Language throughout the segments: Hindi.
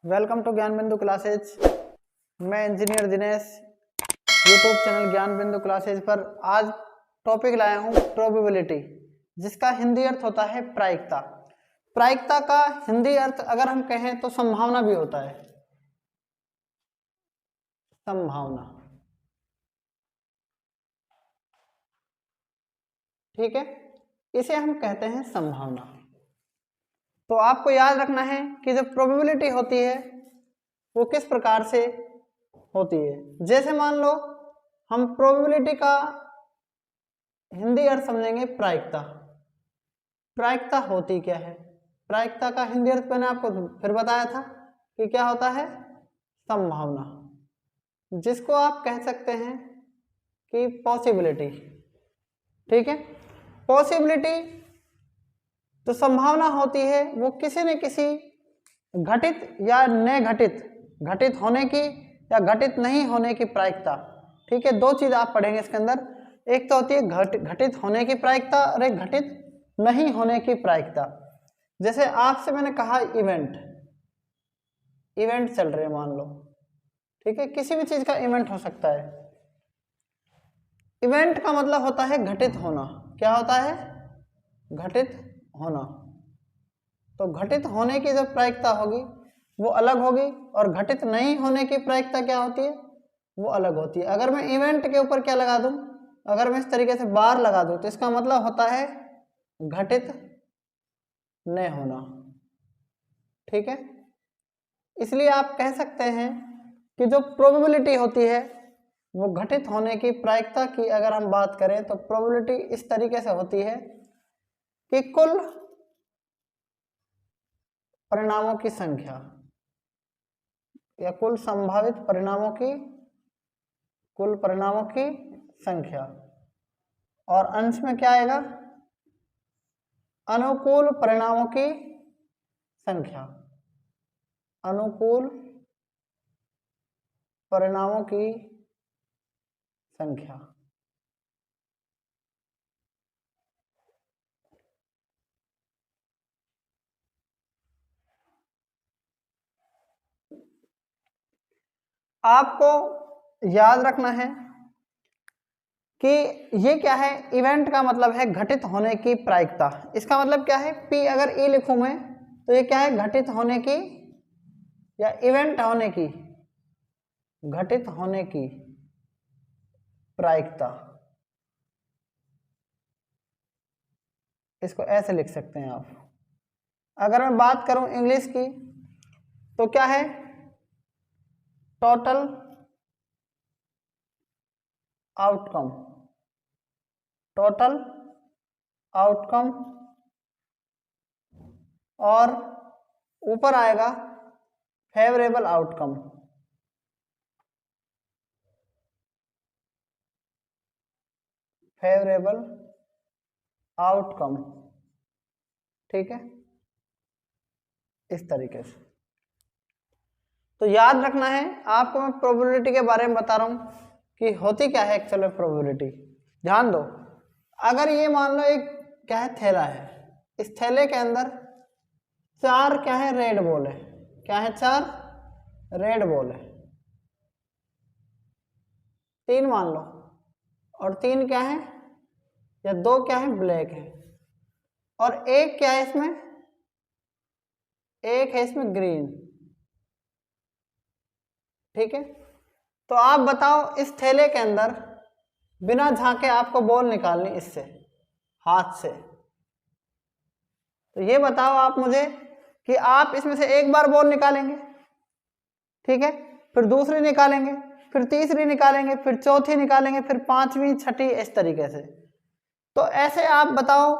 वेलकम टू ज्ञान बिंदु क्लासेज। मैं इंजीनियर दिनेश यूट्यूब चैनल ज्ञान बिंदु क्लासेज पर आज टॉपिक लाया हूँ प्रोबेबिलिटी, जिसका हिंदी अर्थ होता है प्रायिकता। प्रायिकता का हिंदी अर्थ अगर हम कहें तो संभावना भी होता है। संभावना, ठीक है, इसे हम कहते हैं संभावना। तो आपको याद रखना है कि जो प्रोबेबिलिटी होती है वो किस प्रकार से होती है। जैसे मान लो हम प्रोबेबिलिटी का हिंदी अर्थ समझेंगे प्रायिकता। प्रायिकता होती क्या है? प्रायिकता का हिंदी अर्थ मैंने आपको फिर बताया था कि क्या होता है, संभावना, जिसको आप कह सकते हैं कि पॉसिबिलिटी। ठीक है, पॉसिबिलिटी तो संभावना होती है वो किसी न किसी घटित या अघटित, घटित होने की या घटित नहीं होने की प्रायिकता। ठीक है, दो चीज आप पढ़ेंगे इसके अंदर, एक तो होती है घटित होने की प्रायिकता और एक घटित नहीं होने की प्रायिकता। जैसे आपसे मैंने कहा इवेंट चल रहे हैं मान लो, ठीक है, किसी भी चीज का इवेंट हो सकता है। इवेंट का मतलब होता है घटित होना। क्या होता है? घटित होना। तो घटित होने की जो प्रायिकता होगी वो अलग होगी और घटित नहीं होने की प्रायिकता क्या होती है, वो अलग होती है। अगर मैं इवेंट के ऊपर क्या लगा दूं, अगर मैं इस तरीके से बार लगा दूं तो इसका मतलब होता है घटित नहीं होना। ठीक है, इसलिए आप कह सकते हैं कि जो प्रोबेबिलिटी होती है वो घटित होने की प्रायिकता की अगर हम बात करें तो प्रोबेबिलिटी इस तरीके से होती है कि कुल परिणामों की संख्या या कुल संभावित परिणामों की, कुल परिणामों की संख्या, और अंश में क्या आएगा, अनुकूल परिणामों की संख्या, अनुकूल परिणामों की संख्या। आपको याद रखना है कि ये क्या है, इवेंट का मतलब है घटित होने की प्रायिकता। इसका मतलब क्या है, P अगर E लिखूं मैं तो ये क्या है, घटित होने की या इवेंट होने की, घटित होने की प्रायिकता। इसको ऐसे लिख सकते हैं आप। अगर मैं बात करूं इंग्लिश की तो क्या है, टोटल आउटकम, टोटल आउटकम, और ऊपर आएगा फेवरेबल आउटकम। फेवरेबल आउटकम, ठीक है, इस तरीके से। तो याद रखना है आपको, मैं प्रोबेबिलिटी के बारे में बता रहा हूं कि होती क्या है एक्चुअल में प्रोबेबिलिटी। ध्यान दो, अगर ये मान लो एक क्या है, थैला है, इस थैले के अंदर चार क्या है, रेड बॉल है। क्या है? चार रेड बॉल है। तीन मान लो, और तीन क्या है, या दो क्या है, ब्लैक है, और एक क्या है इसमें, एक है इसमें ग्रीन। ठीक है, तो आप बताओ इस थैले के अंदर बिना झांके आपको बॉल निकालनी इससे, हाथ से, तो ये बताओ आप मुझे कि आप इसमें से एक बार बॉल निकालेंगे, ठीक है, फिर दूसरी निकालेंगे, फिर तीसरी निकालेंगे, फिर चौथी निकालेंगे, फिर पांचवी, छठी, इस तरीके से। तो ऐसे आप बताओ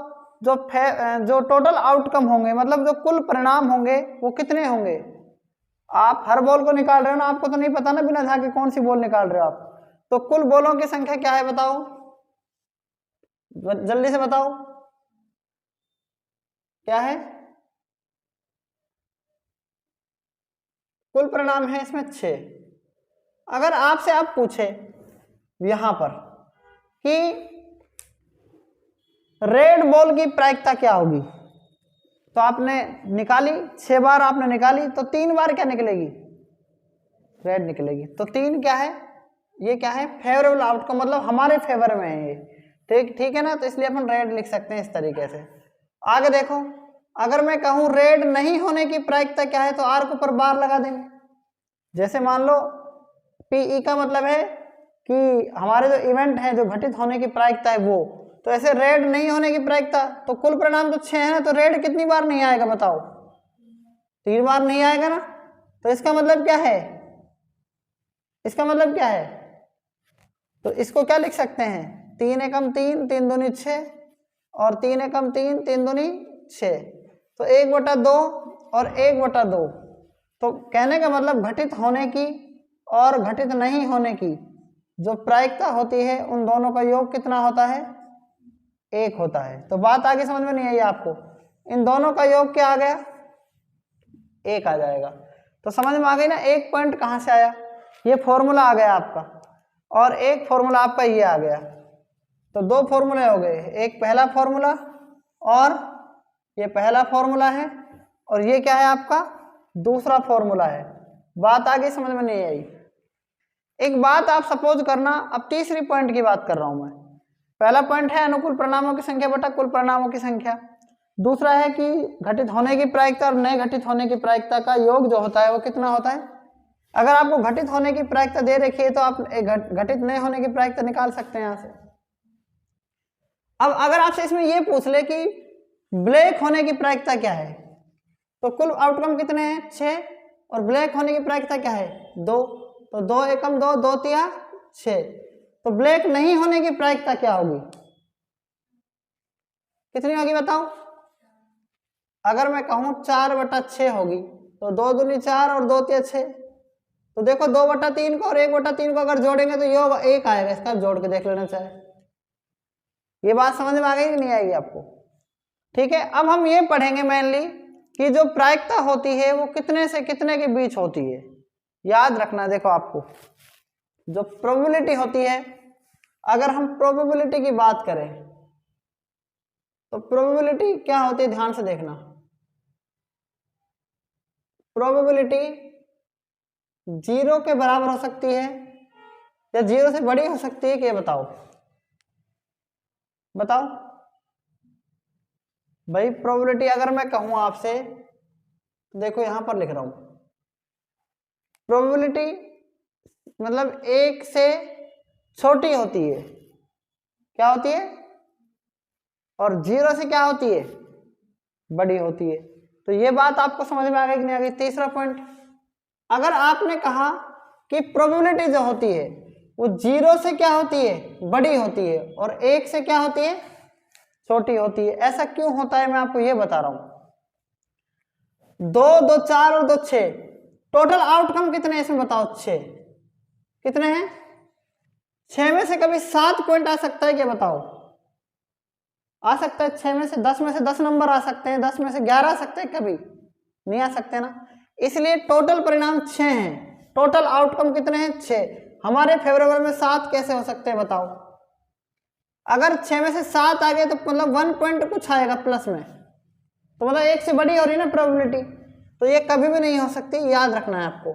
जो टोटल आउटकम होंगे, मतलब जो कुल परिणाम होंगे वो कितने होंगे। आप हर बॉल को निकाल रहे हो ना, आपको तो नहीं पता ना बिना झांके कौन सी बॉल निकाल रहे हो आप, तो कुल बॉलों की संख्या क्या है बताओ, जल्दी से बताओ क्या है। कुल परिणाम है इसमें 6। अगर आपसे आप पूछे यहां पर कि रेड बॉल की प्रायिकता क्या होगी, तो आपने निकाली, 6 बार आपने निकाली, तो 3 बार क्या निकलेगी, रेड निकलेगी। तो 3 क्या है, ये क्या है, फेवरेबल आउटकम, मतलब हमारे फेवर में है ये, ठीक है ना। तो इसलिए अपन रेड लिख सकते हैं इस तरीके से। आगे देखो, अगर मैं कहूँ रेड नहीं होने की प्रायिकता क्या है, तो आर के ऊपर बार लगा देंगे। जैसे मान लो पीई का मतलब है कि हमारे जो इवेंट है, जो घटित होने की प्रायिकता है वो, तो ऐसे रेड नहीं होने की प्रायिकता, तो कुल परिणाम तो 6 है ना, तो रेड कितनी बार नहीं आएगा बताओ, 3 बार नहीं आएगा ना। तो इसका मतलब क्या है, इसका मतलब क्या है, तो इसको क्या लिख सकते हैं, 3 एकम 3, 3 दूनी 6, और 3 एकम 3, 3 दूनी 6, तो 1/2 और 1/2। तो कहने का मतलब घटित होने की और घटित नहीं होने की जो प्रायिकता होती है, उन दोनों का योग कितना होता है, 1 होता है। तो बात आगे समझ में नहीं आई आपको, इन दोनों का योग क्या आ गया, 1 आ जाएगा। तो समझ में आ गई ना, एक पॉइंट कहाँ से आया, ये फॉर्मूला आ गया आपका, और एक फॉर्मूला आपका ये आ गया। तो 2 फॉर्मूले हो गए, एक पहला फॉर्मूला और ये पहला फॉर्मूला है, और ये क्या है आपका दूसरा फॉर्मूला है। बात आगे समझ में नहीं आई। एक बात आप सपोज करना, अब तीसरी पॉइंट की बात कर रहा हूं मैं। पहला पॉइंट है अनुकूल परिणामों की संख्या बटा कुल परिणामों की संख्या, दूसरा है कि घटित होने की प्रायिकता और नए घटित होने की प्रायिकता का योग जो होता है वो कितना होता है। अगर आपको घटित होने की प्रायिकता दे रखी है तो आप घटित नहीं होने की प्रायिकता निकाल सकते हैं यहां से। अब अगर आपसे इसमें ये पूछ ले कि ब्लैक होने की प्रायिकता क्या है, तो कुल आउटकम कितने हैं 6, और ब्लैक होने की प्रायिकता क्या है 2, तो 2 एकम 2, 2 तिया 6। तो ब्लैक नहीं होने की प्रायिकता क्या होगी, कितनी होगी बताओ। अगर मैं कहूं 4/6 होगी, तो 2 दूनी 4 और 2 तिया 6, तो देखो 2/3 को और 1/3 को अगर जोड़ेंगे तो योग 1 आएगा। इसका जोड़ के देख लेना चाहे, ये बात समझ में आ गई कि नहीं आएगी आपको, ठीक है। अब हम ये पढ़ेंगे मेनली कि जो प्रायिकता होती है वो कितने से कितने के बीच होती है। याद रखना, देखो आपको जो प्रोबेबिलिटी होती है, अगर हम प्रोबेबिलिटी की बात करें तो प्रोबेबिलिटी क्या होती है, ध्यान से देखना। प्रोबेबिलिटी 0 के बराबर हो सकती है या 0 से बड़ी हो सकती है, क्या बताओ बताओ भाई। प्रोबेबिलिटी अगर मैं कहूं आपसे, देखो यहां पर लिख रहा हूं, प्रोबेबिलिटी मतलब 1 से छोटी होती है, क्या होती है, और 0 से क्या होती है, बड़ी होती है। तो ये बात आपको समझ में आ गई कि नहीं आ गई। तीसरा पॉइंट, अगर आपने कहा कि प्रोबेबिलिटी जो होती है वो 0 से क्या होती है, बड़ी होती है, और 1 से क्या होती है, छोटी होती है। ऐसा क्यों होता है मैं आपको ये बता रहा हूं। 2, 2 4 और 2 6, टोटल आउटकम कितने इसमें बताओ, 6 कितने हैं, 6 में से कभी 7 पॉइंट आ सकता है क्या बताओ, आ सकता है। 6 में से 10 में से 10 नंबर आ सकते हैं, 10 में से 11 आ सकते हैं, कभी नहीं आ सकते ना। इसलिए टोटल परिणाम 6 हैं, टोटल आउटकम कितने हैं 6। हमारे फेवरेबल में 7 कैसे हो सकते हैं बताओ। अगर 6 में से 7 आ गए तो मतलब 1 पॉइंट कुछ आएगा प्लस में, तो मतलब 1 से बड़ी हो रही ना प्रोबेबिलिटी, तो ये कभी भी नहीं हो सकती, याद रखना है आपको।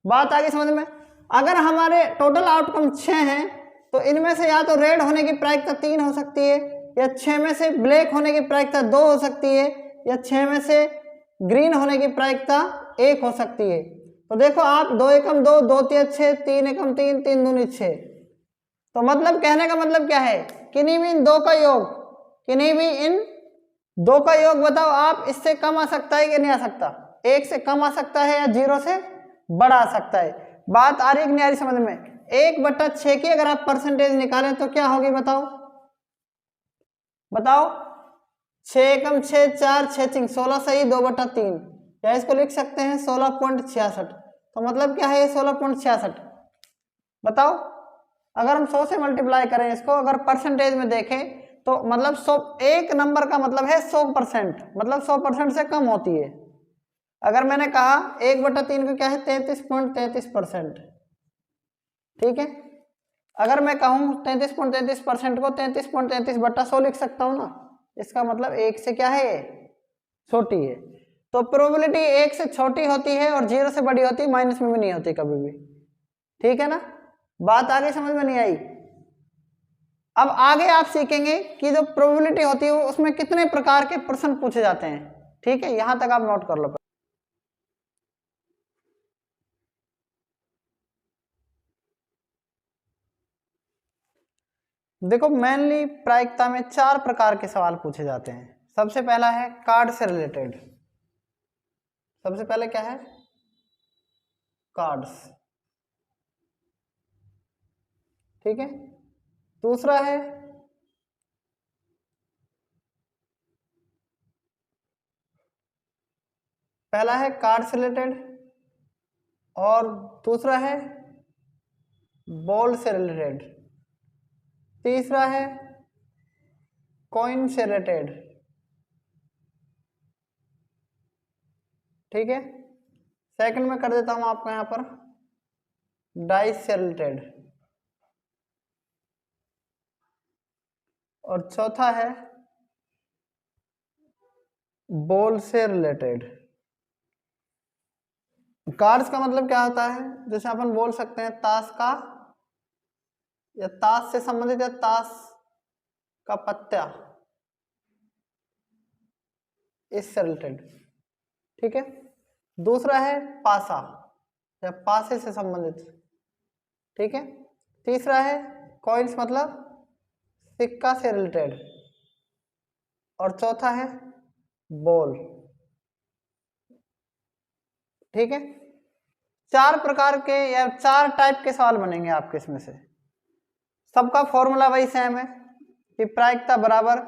बात आगे समझ में। अगर हमारे टोटल आउटकम 6 हैं तो इनमें से या तो रेड होने की प्रायिकता 3 हो सकती है, या 6 में से ब्लैक होने की प्रायिकता 2 हो सकती है, या 6 में से ग्रीन होने की प्रायिकता 1 हो सकती है। तो देखो आप 2 एकम 2, 2 तिया 6, 3 एकम 3, 3 दूनी 6। तो मतलब कहने का मतलब क्या है, किन्हीं भी इन 2 का योग, किन्हीं भी इन 2 का योग बताओ आप, इससे कम आ सकता है कि नहीं आ सकता, 1 से कम आ सकता है या 0 से बड़ा आ सकता है। बात आ रही कि नहीं आ रही समझ में। 1/6 की अगर आप परसेंटेज निकालें तो क्या होगी बताओ बताओ। 6 एकम 6, 4 6 चिंग 16 सही, 2/3, या इसको लिख सकते हैं 16.66। तो मतलब क्या है ये 16.66, बताओ। अगर हम 100 से मल्टीप्लाई करें इसको, अगर परसेंटेज में देखें तो मतलब 100, एक नंबर का मतलब है 100%, मतलब 100% से कम होती है। अगर मैंने कहा 1/3 को क्या है 33.33%, ठीक है। अगर मैं कहूँ 33.33% को 33.33/100 लिख सकता हूँ ना, इसका मतलब 1 से क्या है छोटी है। तो प्रोबेबिलिटी 1 से छोटी होती है और 0 से बड़ी होती है, माइनस में भी नहीं होती कभी भी। ठीक है ना, बात आगे समझ में नहीं आई। अब आगे आप सीखेंगे कि जो प्रोबेबिलिटी होती है उसमें कितने प्रकार के प्रश्न पूछे जाते हैं। ठीक है, यहां तक आप नोट कर लो। देखो मेनली प्रायिकता में 4 प्रकार के सवाल पूछे जाते हैं। सबसे पहला है कार्ड से रिलेटेड। सबसे पहले क्या है, कार्ड्स। ठीक है, दूसरा है पहला है कार्ड से रिलेटेड और दूसरा है बॉल से रिलेटेड, तीसरा है कॉइन से रिलेटेड। ठीक है, सेकंड में कर देता हूं आपको यहां पर डाइस से रिलेटेड और चौथा है बॉल से रिलेटेड। कार्ड्स का मतलब क्या होता है, जैसे अपन बोल सकते हैं ताश का या ताश से संबंधित या ताश का पत्ता, इससे रिलेटेड। ठीक है, दूसरा है पासा या पासे से संबंधित। ठीक है, तीसरा है कॉइन्स मतलब सिक्का से रिलेटेड और चौथा है बॉल। ठीक है, 4 प्रकार के या 4 टाइप के सवाल बनेंगे आपके इसमें से। सबका फॉर्मूला वही सेम है कि प्रायिकता बराबर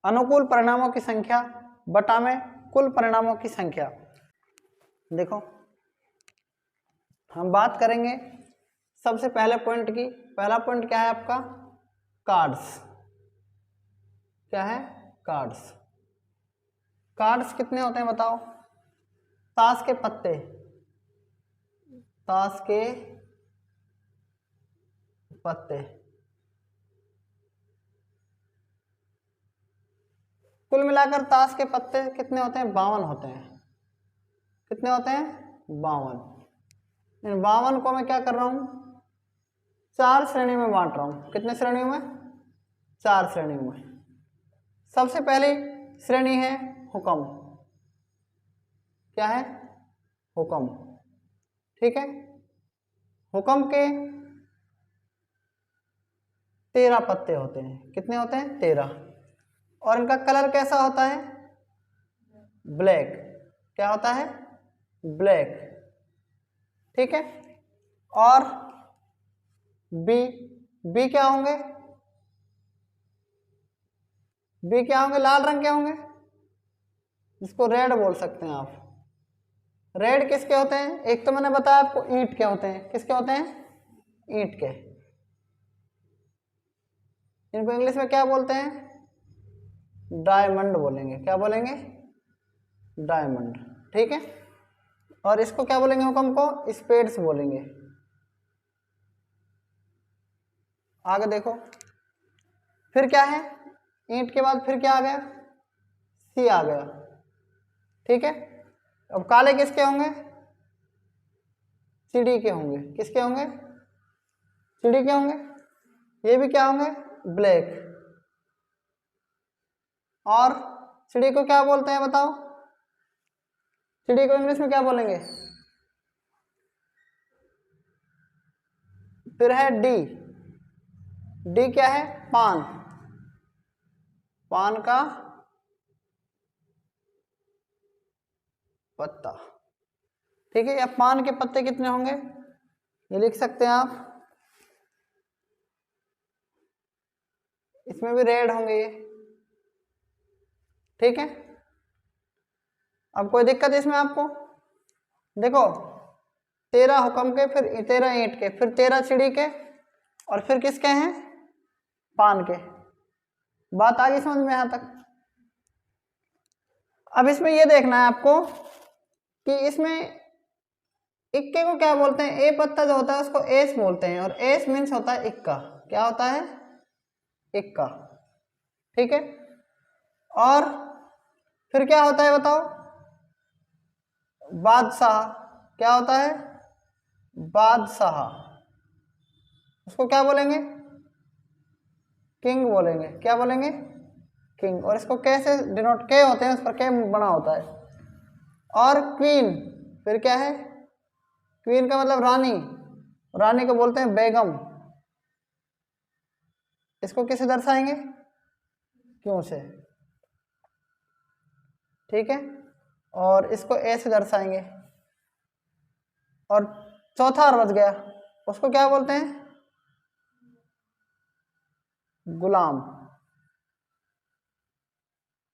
अनुकूल परिणामों की संख्या बटा में कुल परिणामों की संख्या। देखो हम बात करेंगे सबसे पहले पॉइंट की। पहला पॉइंट क्या है आपका, कार्ड्स। क्या है, कार्ड्स। कार्ड्स कितने होते हैं बताओ, ताश के पत्ते, ताश के पत्ते कुल मिलाकर ताश के पत्ते कितने होते हैं, 52 होते हैं। कितने होते हैं, 52। इन 52 को मैं क्या कर रहा हूं, 4 श्रेणी में बांट रहा हूं। कितने श्रेणियों में, 4 श्रेणियों में। सबसे पहली श्रेणी है हुक्म। क्या है, हुक्म। ठीक है, हुक्म के 13 पत्ते होते हैं। कितने होते हैं, 13। और इनका कलर कैसा होता है, ब्लैक। क्या होता है, ब्लैक। ठीक है, और बी, बी क्या होंगे, बी क्या होंगे, लाल रंग के होंगे, जिसको रेड बोल सकते हैं आप। रेड किसके होते हैं, एक तो मैंने बताया आपको ईंट के होते हैं। किसके होते हैं, ईंट के। इनको इंग्लिश में क्या बोलते हैं, डायमंड बोलेंगे। क्या बोलेंगे, डायमंड। ठीक है, और इसको क्या बोलेंगे, हुक्म को स्पेड्स बोलेंगे। आगे देखो, फिर क्या है, ईंट के बाद फिर क्या आ गया, सी आ गया। ठीक है, अब काले किसके होंगे, चिड़ी के होंगे। किसके होंगे, चिड़ी के होंगे। ये भी क्या होंगे, ब्लैक। और चिड़ी को क्या बोलते हैं बताओ, चिड़ी को इंग्लिश में क्या बोलेंगे, फिर है डी। डी क्या है, पान। पान का पत्ता। ठीक है, या पान के पत्ते कितने होंगे, ये लिख सकते हैं आप। इसमें भी रेड होंगे ये। ठीक है, अब कोई दिक्कत इसमें आपको, देखो 13 हुक्म के, फिर 13 ईंट के, फिर 13 चिड़ी के, और फिर किसके हैं, पान के। बात आ गई समझ में यहां तक। अब इसमें यह देखना है आपको कि इसमें इक्के को क्या बोलते हैं, ए पत्ता जो होता है उसको एस बोलते हैं, और एस मीन्स होता है इक्का। क्या होता है, इक्का। ठीक है, और फिर क्या होता है बताओ? बादशाह। क्या होता है? बादशाह। उसको क्या बोलेंगे? किंग बोलेंगे। क्या बोलेंगे? किंग। और इसको कैसे डिनोट, के होते हैं उस पर के बना होता है। और क्वीन, फिर क्या है? क्वीन का मतलब रानी, रानी को बोलते हैं बेगम। इसको किसे दर्शाएंगे? क्यों से। ठीक है, और इसको ए से दर्शाएंगे। और चौथा और बच गया, उसको क्या बोलते हैं? गुलाम।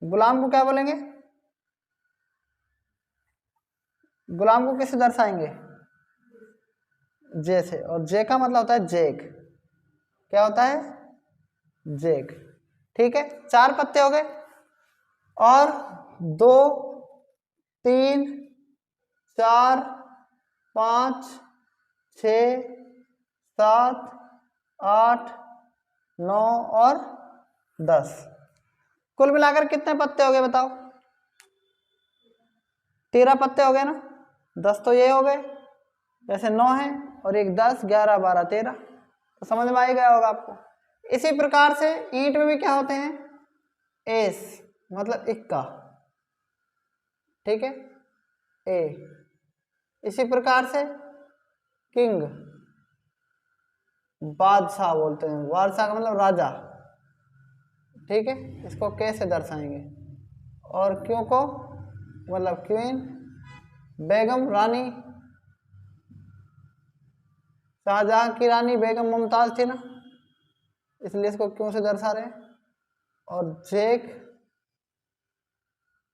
गुलाम को क्या बोलेंगे? गुलाम को किससे दर्शाएंगे? जे से। और जे का मतलब होता है जेक। क्या होता है? जेक। ठीक है, 4 पत्ते हो गए। और 2, 3, 4, 5, 6, 7, 8, 9 और 10। कुल मिलाकर कितने पत्ते हो गए बताओ? 13 पत्ते हो गए ना। 10 तो ये हो गए, जैसे 9 है और एक 10, 11, 12, 13। तो समझ में आ ही गया होगा आपको। इसी प्रकार से ईंट में भी क्या होते हैं? एस, मतलब इक्का। ठीक है, ए। इसी प्रकार से किंग, बादशाह बोलते हैं। बादशाह का मतलब राजा। ठीक है, इसको कैसे दर्शाएंगे? और क्यों को मतलब क्वीन, बेगम रानी। शाहजहां की रानी बेगम मुमताज थी ना, इसलिए इसको क्यों से दर्शा रहे हैं। और जेक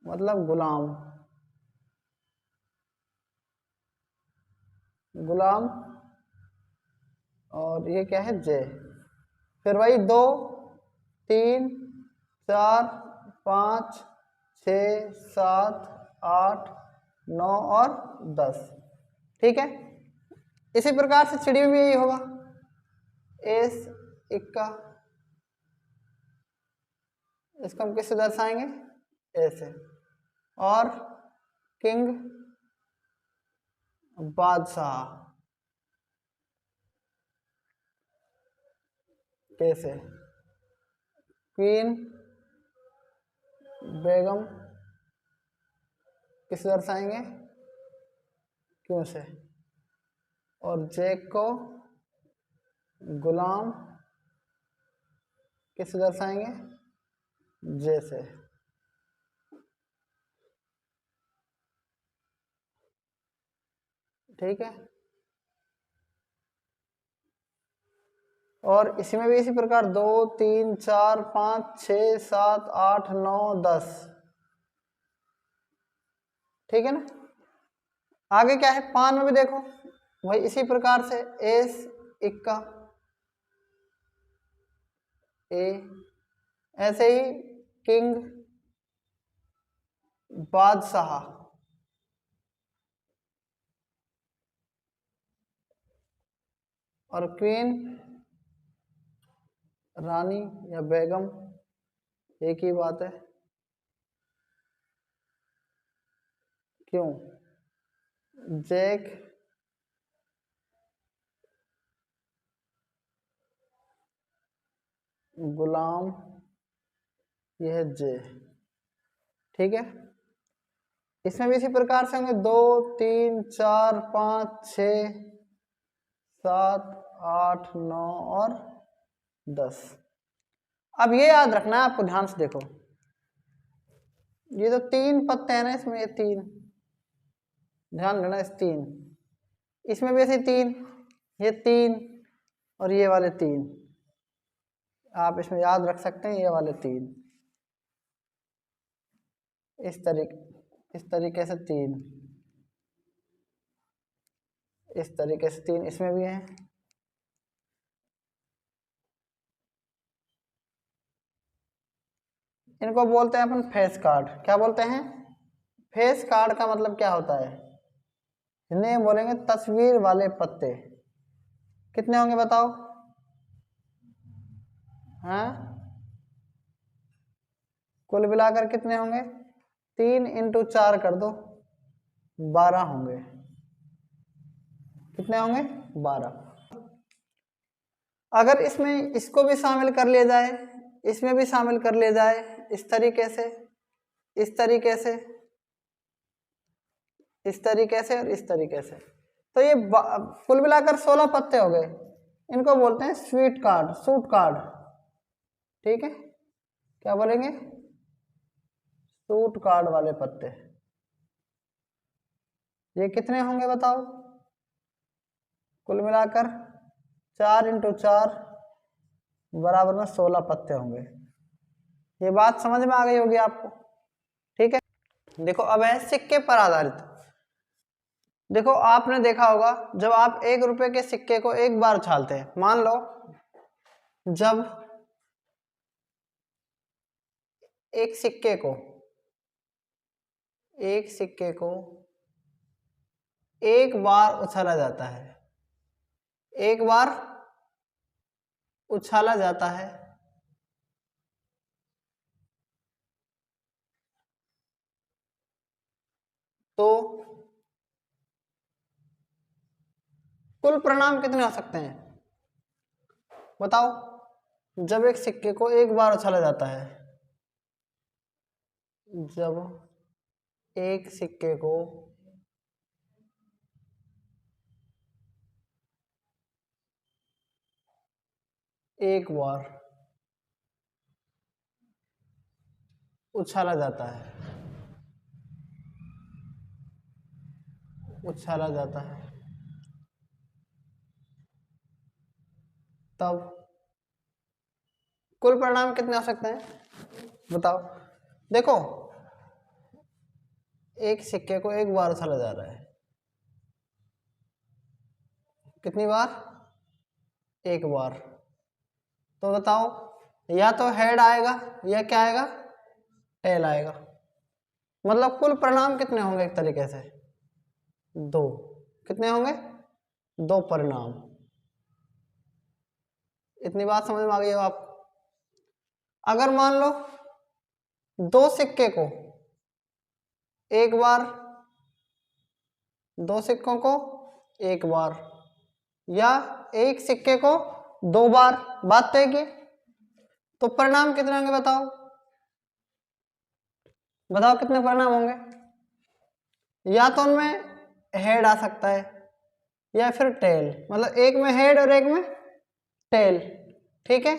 मतलब गुलाम, गुलाम। और ये क्या है? जे। फिर वही 2, 3, 4, 5, 6, 7, 8, 9 और 10। ठीक है, इसी प्रकार से चिड़िया में यही होगा। एस, इक्का। इसको हम किससे दर्शाएंगे? ऐसे। और किंग, बादशाह। कैसे? क्वीन, बेगम। किसे दर्शाएंगे? क्यों से। और जैक को गुलाम किसे दर्शाएंगे? जे से। ठीक है, और इसी में भी इसी प्रकार 2, 3, 4, 5, 6, 7, 8, 9, 10। ठीक है ना। आगे क्या है? पान में भी देखो वही इसी प्रकार से एस, इक्का, ए। ऐसे ही किंग, बादशाह। और क्वीन, रानी या बेगम, एक ही बात है। क्यों? जैक, गुलाम, यह जे। ठीक है, इसमें भी इसी प्रकार से होंगे 2, 3, 4, 5, 6, 7, 8, 9 और 10। अब ये याद रखना है आपको, ध्यान से देखो। ये तो 3 पत्ते हैं ना इसमें, ये 3, ध्यान देना। इस 3, इसमें भी ऐसे 3, ये 3 और ये वाले 3। आप इसमें याद रख सकते हैं, ये वाले 3 इस तरीके से 3, इस तरीके से 3 इसमें भी हैं। इनको बोलते हैं अपन फेस कार्ड। क्या बोलते हैं? फेस कार्ड का मतलब क्या होता है? हिंदी में बोलेंगे तस्वीर वाले पत्ते। कितने होंगे बताओ? हाँ, कुल मिलाकर कितने होंगे? 3 इंटू 4 कर दो, 12 होंगे। कितने होंगे? 12। अगर इसमें इसको भी शामिल कर लिया जाए, इसमें भी शामिल कर लिया जाए, इस तरीके से, इस तरीके से, इस तरीके से और इस तरीके से, तो ये कुल मिलाकर 16 पत्ते हो गए। इनको बोलते हैं स्वीट कार्ड, सूट कार्ड। ठीक है, क्या बोलेंगे? सूट कार्ड वाले पत्ते। ये कितने होंगे बताओ? कुल मिलाकर 4 इंटू 4 बराबर में 16 पत्ते होंगे। ये बात समझ में आ गई होगी आपको। ठीक है, देखो अब है सिक्के पर आधारित। देखो आपने देखा होगा जब आप 1 रुपए के सिक्के को एक बार उछालते हैं, मान लो जब एक सिक्के को एक बार उछाला जाता है, एक बार उछाला जाता है, तो कुल परिणाम कितने हो सकते हैं बताओ? जब एक सिक्के को एक बार उछाला जाता है, जब एक सिक्के को एक बार उछाला जाता है, उछाला जाता है, तब कुल परिणाम कितने आ सकते हैं बताओ? देखो एक सिक्के को एक बार उछाला जा रहा है, कितनी बार? एक बार। तो बताओ या तो हेड आएगा या क्या आएगा? टेल आएगा। मतलब कुल परिणाम कितने होंगे एक तरीके से? 2। कितने होंगे? 2 परिणाम। इतनी बात समझ में आ गई हो आपको? अगर मान लो 2 सिक्के को एक बार, 2 सिक्कों को एक बार, या एक सिक्के को 2 बार, बात तय की, तो परिणाम कितने होंगे बताओ? बताओ कितने परिणाम होंगे? या तो उनमें हेड आ सकता है या फिर टेल, मतलब एक में हेड और एक में टेल। ठीक है,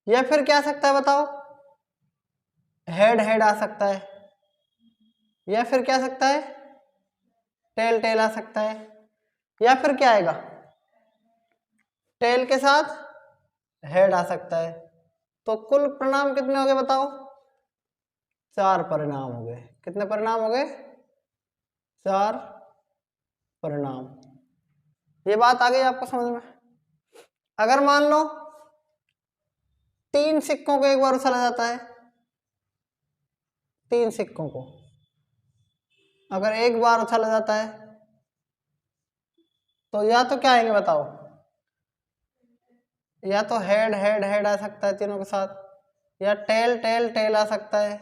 या फिर क्या आ सकता है बताओ? हेड हेड आ सकता है, या फिर क्या आ सकता है? टेल टेल आ सकता है, या फिर क्या आएगा? टेल के साथ हेड आ सकता है। तो कुल परिणाम कितने हो गए बताओ? 4 परिणाम हो गए। कितने परिणाम हो गए? 4 परिणाम। ये बात आ गई आपको समझ में? अगर मान लो 3 सिक्कों को एक बार उछाला जाता है, 3 सिक्कों को अगर एक बार उछाला जाता है, तो या तो क्या आएंगे बताओ? या तो हेड हेड हेड आ सकता है तीनों के साथ, या टेल टेल टेल आ सकता है,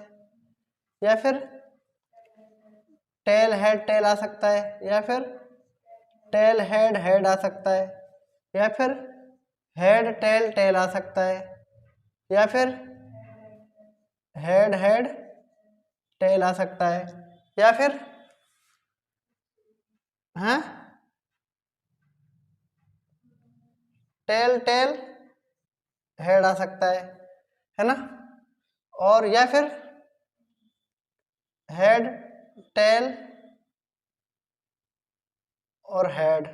या फिर टेल हेड टेल आ सकता है, या फिर टेल हेड हेड आ सकता है, या फिर हेड टेल टेल आ सकता है, या फिर हेड हेड टेल आ सकता है, या फिर हैं टेल टेल हेड आ सकता है ना? और या फिर हेड टेल और head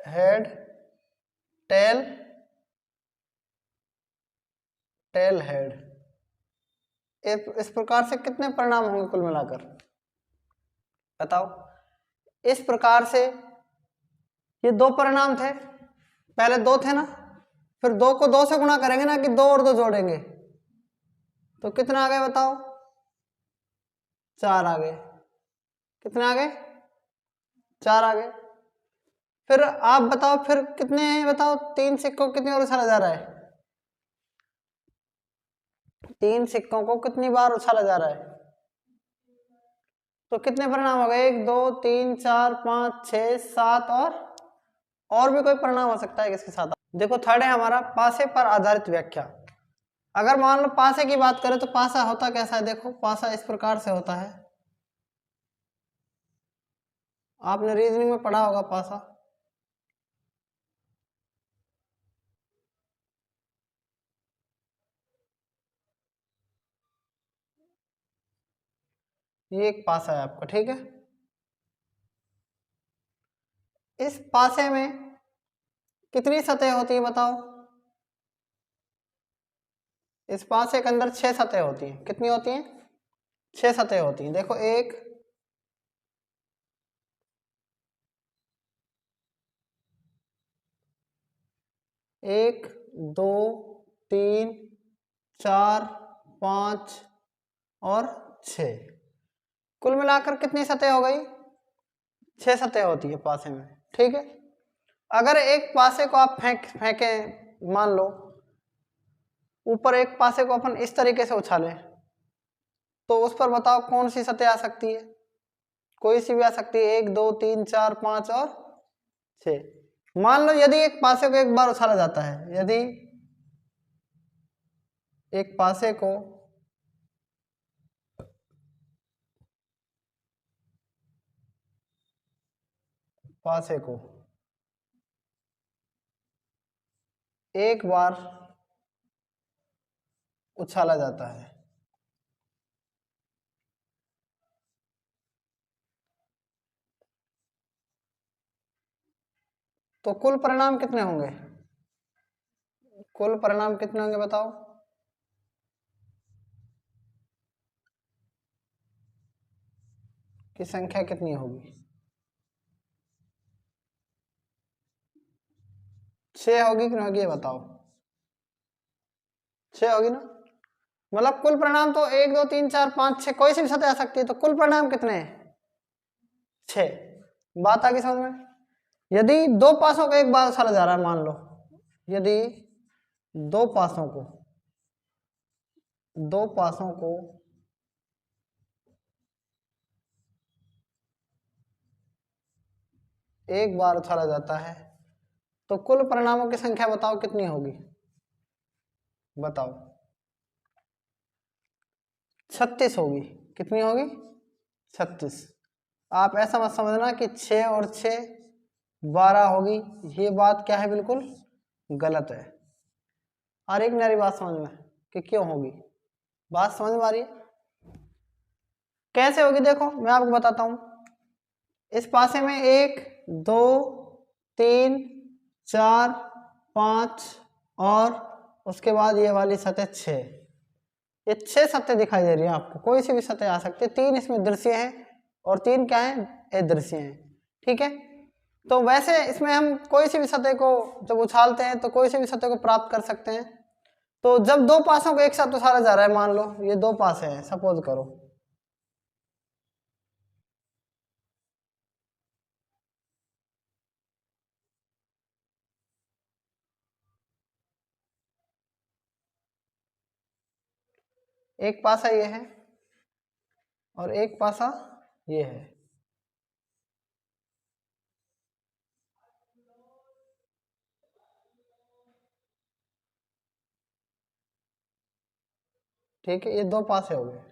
head tail tail head. इस प्रकार से कितने परिणाम होंगे कुल मिलाकर बताओ? इस प्रकार से ये 2 परिणाम थे, पहले 2 थे ना, फिर 2 को 2 से गुणा करेंगे ना कि 2 और 2 जोड़ेंगे, तो कितना आ गए बताओ? 4 आ गए। कितने आ गए? 4 आ गए। फिर आप बताओ फिर कितने हैं बताओ? 3 सिक्कों कितनी और उछाला जा रहा है? 3 सिक्कों को कितनी बार उछाला जा रहा है? तो कितने परिणाम हो गए? 1 2 3 4 5 6 7 और भी कोई परिणाम हो सकता है किसके साथ? देखो थर्ड है हमारा पासे पर आधारित व्याख्या। अगर मान लो पासे की बात करें तो पासा होता कैसा है? देखो पासा इस प्रकार से होता है, आपने रीजनिंग में पढ़ा होगा पासा। ये एक पासा है आपका, ठीक है। इस पासे में कितनी सतह होती है बताओ? इस पासे के अंदर 6 सतह होती हैं। कितनी होती हैं? 6 सतह होती हैं। देखो 1 1 2 3 4 5 और 6, कुल मिलाकर कितनी सतह हो गई? 6 सतह होती है पासे में, ठीक है। अगर एक पासे को आप फेंकें, मान लो ऊपर एक पासे को अपन इस तरीके से उछालें, तो उस पर बताओ कौन सी सतह आ सकती है? कोई सी भी आ सकती है। 1 2 3 4 5 और 6। मान लो यदि एक पासे को एक बार उछाला जाता है, यदि एक पासे को एक बार उछाला जाता है तो कुल परिणाम कितने होंगे? कुल परिणाम कितने होंगे बताओ? की संख्या कितनी होगी? 6 होगी कि नहीं होगी ये बताओ? 6 होगी ना। मतलब कुल परिणाम तो 1 2 3 4 5 6 कोई सी भी सतह आ सकती है, तो कुल परिणाम कितने हैं? 6। बात आ गई समझ में? यदि दो पासों को एक बार उछाला जा रहा है, मान लो यदि दो पासों को एक बार उछाला जाता है तो कुल परिणामों की संख्या बताओ कितनी होगी? बताओ। 36 होगी। कितनी होगी? 36। आप ऐसा मत समझना कि 6 और 6 12 होगी, ये बात क्या है? बिल्कुल गलत है। और एक नई बात समझ में कि क्यों होगी, बात समझ में आ रही है? कैसे होगी देखो मैं आपको बताता हूं। इस पासे में 1 2 3 4 5 और उसके बाद ये वाली सतह 6, ये 6 सतह दिखाई दे रही है आपको। कोई सी भी सतह आ सकती है। 3 इसमें दृश्य है और 3 क्या है? अदृश्य है, ठीक है। तो वैसे इसमें हम कोई सी भी सतह को जब उछालते हैं तो कोई सी भी सतह को प्राप्त कर सकते हैं। तो जब दो पासों को एक साथ उछाला जा रहा है, मान लो ये दो पासे हैं, सपोज करो, एक पासा ये है और एक पासा ये है, ठीक है। ये दो पासे हो गए।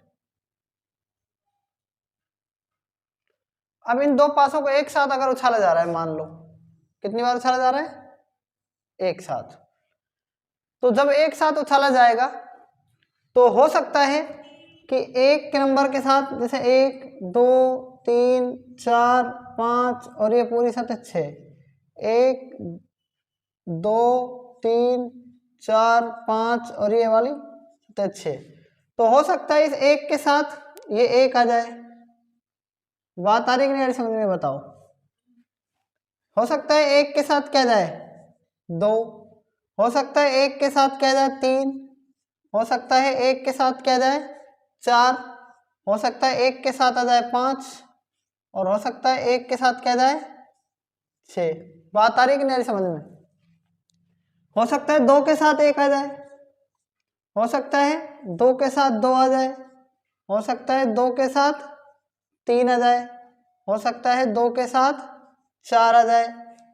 अब इन दो पासों को एक साथ अगर उछाला जा रहा है, मान लो कितनी बार उछाला जा रहा है? एक साथ। तो जब एक साथ उछाला जाएगा तो हो सकता है कि एक के नंबर के साथ, जैसे 1 2 3 4 5 और ये पूरी सतह 6, 1 2 3 4 5 और ये वाली सतह 6, तो हो सकता है इस एक के साथ ये एक आ जाए। बात आ रही कि नहीं आ रही समझ में? बताओ। हो सकता है एक के साथ क्या जाए? 2। हो सकता है एक के साथ क्या जाए? 3। हो सकता है एक के साथ क्या जाए? 4। हो सकता है एक के साथ आ जाए 5 और हो सकता है एक के साथ क्या जाए? 6। बात आ रही कि नहीं आ रही समझ में? हो सकता है 2 के साथ एक आ जाए, हो सकता है 2 के साथ 2 आ जाए, हो सकता है 2 के साथ 3 आ जाए, हो सकता है 2 के साथ 4 आ जाए,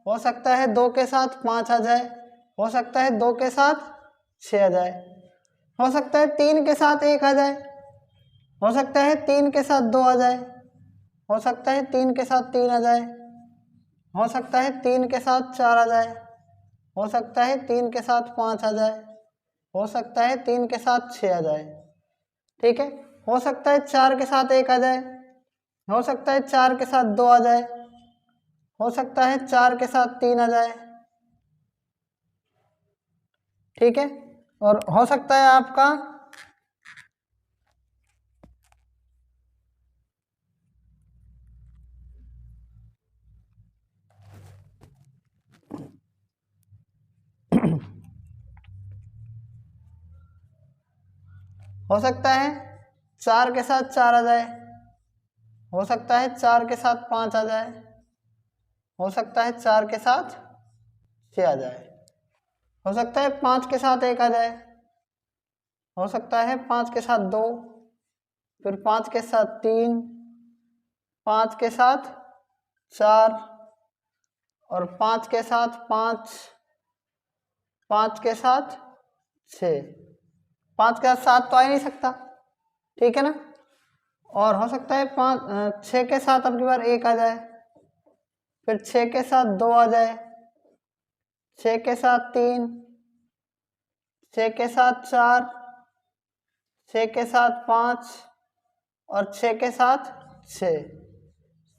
हो सकता है 2 के साथ 5 आ जाए, हो सकता है 2 के साथ 6 आ जाए, हो सकता है 3 के साथ 1 आ जाए, हो सकता है 3 के साथ 2 आ जाए, हो सकता है 3 के साथ 3 आ जाए, हो सकता है 3 के साथ 4 आ जाए, हो सकता है 3 के साथ 5 आ जाए, हो सकता है 3 के साथ 6 आ जाए। ठीक है, हो सकता है 4 के साथ 1 आ जाए, हो सकता है 4 के साथ 2 आ जाए, हो सकता है 4 के साथ 3 आ जाए। ठीक है, और हो सकता है आपका हो सकता है 4 के साथ 4 आ जाए, हो सकता है 4 के साथ 5 आ जाए, हो सकता है 4 के साथ 6 आ जाए, हो सकता है 5 के साथ 1 आ जाए, हो सकता है 5 के साथ 2, फिर 5 के साथ 3, 5 के साथ 4 और 5 के साथ 5, 5 के साथ 6, 5 के साथ 7 तो आ ही नहीं सकता। ठीक है ना, और हो सकता है 6 के साथ अब की बार 1 आ जाए, फिर 6 के साथ 2 आ जाए, 6 के साथ 3, 6 के साथ 4, 6 के साथ 5 और 6 के साथ 6,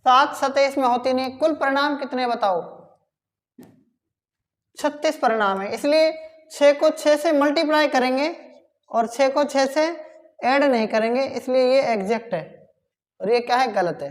7 सतह इसमें होती नहीं। कुल परिणाम कितने बताओ? 36 परिणाम है, इसलिए 6 को 6 से मल्टीप्लाई करेंगे और 6 को 6 से ऐड नहीं करेंगे, इसलिए ये एग्जैक्ट है और ये क्या है? गलत है।